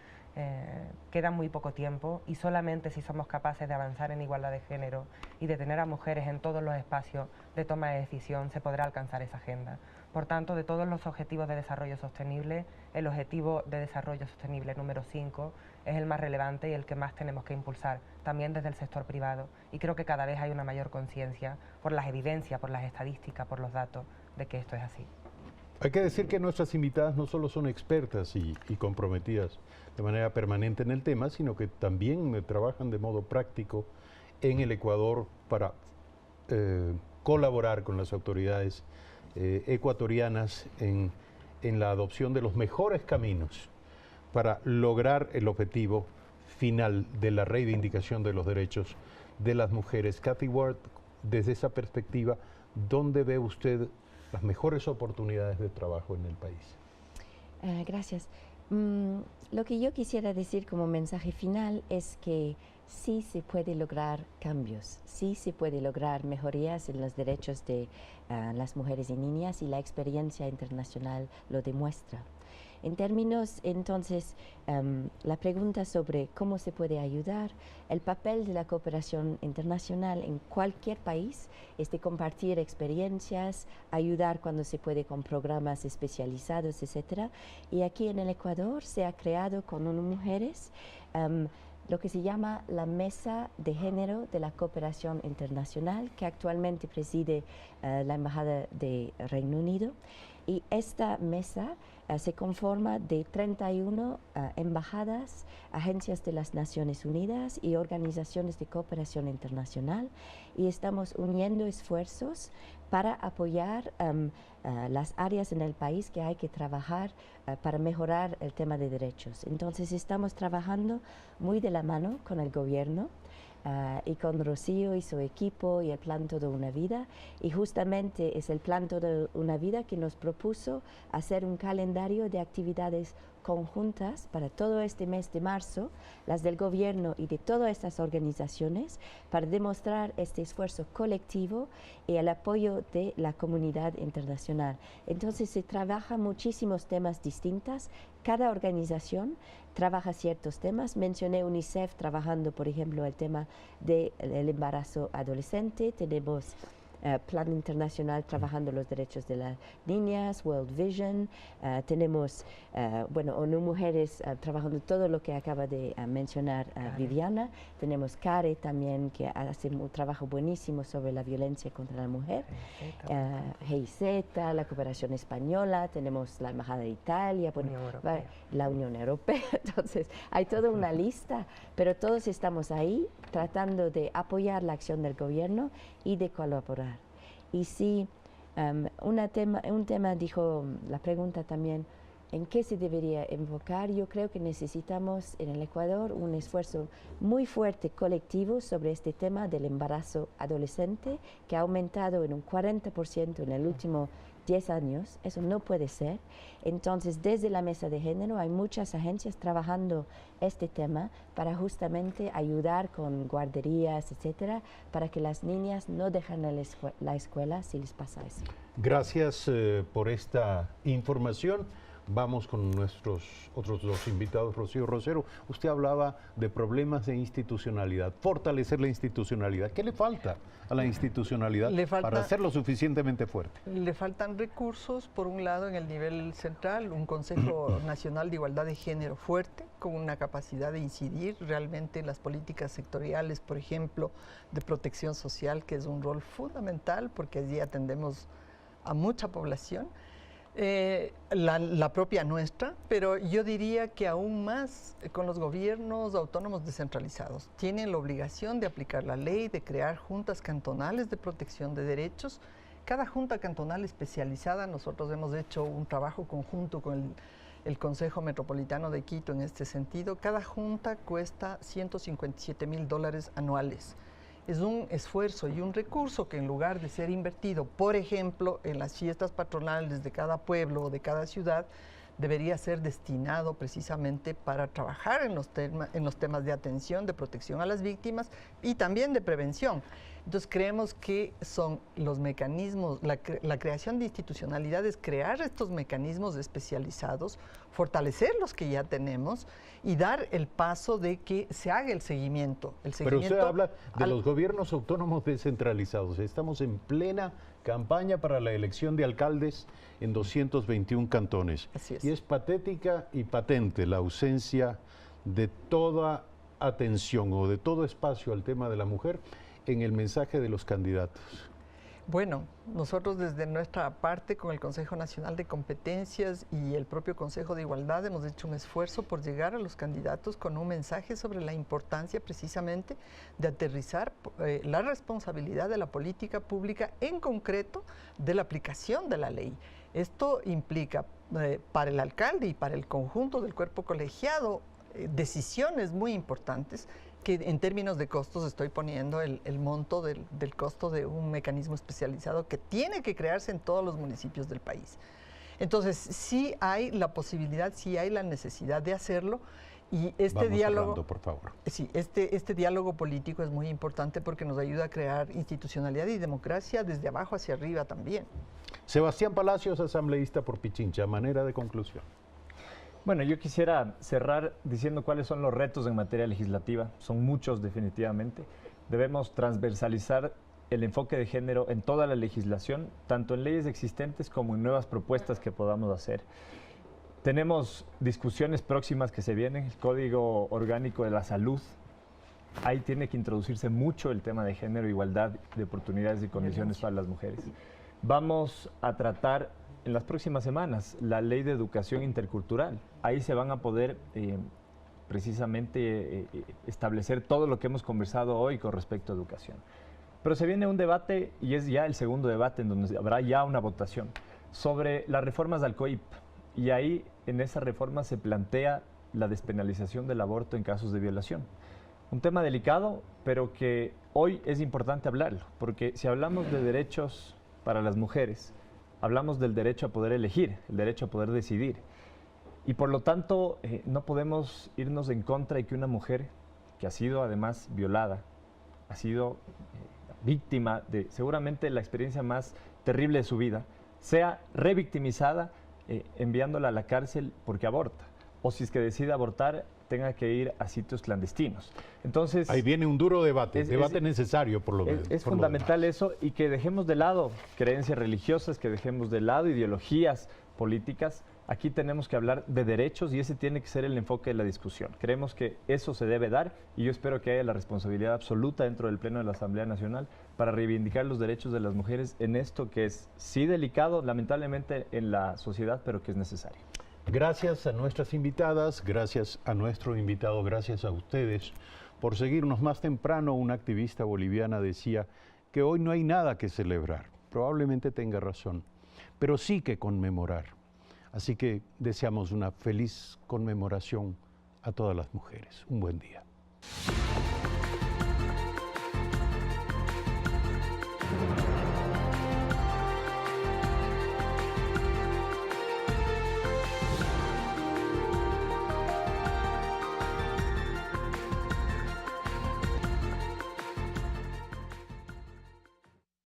queda muy poco tiempo, y solamente si somos capaces de avanzar en igualdad de género y de tener a mujeres en todos los espacios de toma de decisión se podrá alcanzar esa agenda. Por tanto, de todos los objetivos de desarrollo sostenible, el objetivo de desarrollo sostenible número 5 es el más relevante y el que más tenemos que impulsar, también desde el sector privado. Y creo que cada vez hay una mayor conciencia por las evidencias, por las estadísticas, por los datos, de que esto es así. Hay que decir que nuestras invitadas no solo son expertas y comprometidas de manera permanente en el tema, sino que también trabajan de modo práctico en el Ecuador para colaborar con las autoridades ecuatorianas en la adopción de los mejores caminos para lograr el objetivo final de la reivindicación de los derechos de las mujeres. Kathy Ward, desde esa perspectiva, ¿dónde ve usted las mejores oportunidades de trabajo en el país? Gracias. Lo que yo quisiera decir como mensaje final es que sí se puede lograr cambios, sí se puede lograr mejorías en los derechos de las mujeres y niñas, y la experiencia internacional lo demuestra. En términos, entonces, la pregunta sobre cómo se puede ayudar, el papel de la cooperación internacional en cualquier país es de compartir experiencias, ayudar cuando se puede con programas especializados, etc. Y aquí en el Ecuador se ha creado con ONU Mujeres lo que se llama la Mesa de Género de la Cooperación Internacional, que actualmente preside la Embajada de Reino Unido. Y esta mesa se conforma de 31 embajadas, agencias de las Naciones Unidas y organizaciones de cooperación internacional, y estamos uniendo esfuerzos para apoyar las áreas en el país que hay que trabajar para mejorar el tema de derechos. Entonces estamos trabajando muy de la mano con el gobierno, y con Rocío y su equipo y el Plan Toda una Vida, y justamente es el Plan Toda una Vida que nos propuso hacer un calendario de actividades conjuntas para todo este mes de marzo, las del gobierno y de todas estas organizaciones, para demostrar este esfuerzo colectivo y el apoyo de la comunidad internacional. Entonces se trabaja muchísimos temas distintos, cada organización trabaja ciertos temas. Mencioné UNICEF trabajando, por ejemplo, el tema del embarazo adolescente. Tenemos Plan Internacional trabajando los derechos de las niñas, World Vision. Tenemos, bueno, ONU Mujeres trabajando todo lo que acaba de mencionar Viviana. Tenemos CARE también, que hace un trabajo buenísimo sobre la violencia contra la mujer. GIZ, la cooperación española. Tenemos la Embajada de Italia, bueno, la Unión Europea. Entonces, hay toda una lista, pero todos estamos ahí tratando de apoyar la acción del gobierno y de colaborar. Y sí, un tema dijo la pregunta también, ¿en qué se debería enfocar? Yo creo que necesitamos en el Ecuador un esfuerzo muy fuerte colectivo sobre este tema del embarazo adolescente, que ha aumentado en un 40% en el último 10 años. Eso no puede ser. Entonces, desde la Mesa de Género hay muchas agencias trabajando este tema para justamente ayudar con guarderías, etcétera, para que las niñas no dejen la escuela si les pasa eso. Gracias por esta información. Vamos con nuestros otros dos invitados. Rocío Rosero, usted hablaba de problemas de institucionalidad, fortalecer la institucionalidad. ¿Qué le falta a la institucionalidad para hacerlo suficientemente fuerte? Le faltan recursos, por un lado, en el nivel central, un Consejo Nacional de Igualdad de Género fuerte, con una capacidad de incidir realmente en las políticas sectoriales, por ejemplo, de protección social, que es un rol fundamental, porque allí atendemos a mucha población. La propia nuestra, pero yo diría que aún más con los gobiernos autónomos descentralizados. Tienen la obligación de aplicar la ley, de crear juntas cantonales de protección de derechos. Cada junta cantonal especializada, nosotros hemos hecho un trabajo conjunto con el Consejo Metropolitano de Quito en este sentido. Cada junta cuesta $157,000 anuales. Es un esfuerzo y un recurso que, en lugar de ser invertido, por ejemplo, en las fiestas patronales de cada pueblo o de cada ciudad, debería ser destinado precisamente para trabajar en los temas de atención, de protección a las víctimas y también de prevención. Entonces creemos que son los mecanismos, la creación de institucionalidades, crear estos mecanismos especializados, fortalecer los que ya tenemos y dar el paso de que se haga el seguimiento. Pero usted habla de los gobiernos autónomos descentralizados. Estamos en plena campaña para la elección de alcaldes en 221 cantones. Así es. Y es patética y patente la ausencia de toda atención o de todo espacio al tema de la mujer en el mensaje de los candidatos. Bueno, nosotros desde nuestra parte con el Consejo Nacional de Competencias y el propio Consejo de Igualdad hemos hecho un esfuerzo por llegar a los candidatos con un mensaje sobre la importancia precisamente de aterrizar la responsabilidad de la política pública, en concreto de la aplicación de la ley. Esto implica para el alcalde y para el conjunto del cuerpo colegiado decisiones muy importantes, que en términos de costos estoy poniendo el monto del costo de un mecanismo especializado que tiene que crearse en todos los municipios del país. Entonces, sí hay la posibilidad, sí hay la necesidad de hacerlo, y este diálogo, cerrando, por favor. Sí, este diálogo político es muy importante porque nos ayuda a crear institucionalidad y democracia desde abajo hacia arriba también. Sebastián Palacios, asambleísta por Pichincha, manera de conclusión. Bueno, yo quisiera cerrar diciendo cuáles son los retos en materia legislativa. Son muchos, definitivamente. Debemos transversalizar el enfoque de género en toda la legislación, tanto en leyes existentes como en nuevas propuestas que podamos hacer. Tenemos discusiones próximas que se vienen, el Código Orgánico de la Salud. Ahí tiene que introducirse mucho el tema de género, igualdad de oportunidades y condiciones para las mujeres. Vamos a tratar en las próximas semanas la Ley de Educación Intercultural. Ahí se van a poder precisamente establecer todo lo que hemos conversado hoy con respecto a educación. Pero se viene un debate, y es ya el segundo debate, en donde habrá ya una votación, sobre las reformas al COIP. Y ahí, en esa reforma, se plantea la despenalización del aborto en casos de violación. Un tema delicado, pero que hoy es importante hablarlo, porque si hablamos de derechos para las mujeres, hablamos del derecho a poder elegir, el derecho a poder decidir. Y por lo tanto, no podemos irnos en contra de que una mujer que ha sido además violada, ha sido víctima de seguramente la experiencia más terrible de su vida, sea revictimizada enviándola a la cárcel porque aborta. O si es que decide abortar, tenga que ir a sitios clandestinos. Entonces, ahí viene un duro debate, debate necesario por lo menos. Es fundamental eso, y que dejemos de lado creencias religiosas, que dejemos de lado ideologías políticas. Aquí tenemos que hablar de derechos y ese tiene que ser el enfoque de la discusión. Creemos que eso se debe dar y yo espero que haya la responsabilidad absoluta dentro del Pleno de la Asamblea Nacional para reivindicar los derechos de las mujeres en esto que es sí delicado, lamentablemente, en la sociedad, pero que es necesario. Gracias a nuestras invitadas, gracias a nuestro invitado, gracias a ustedes por seguirnos. Más temprano una activista boliviana decía que hoy no hay nada que celebrar. Probablemente tenga razón, pero sí que conmemorar. Así que deseamos una feliz conmemoración a todas las mujeres. Un buen día.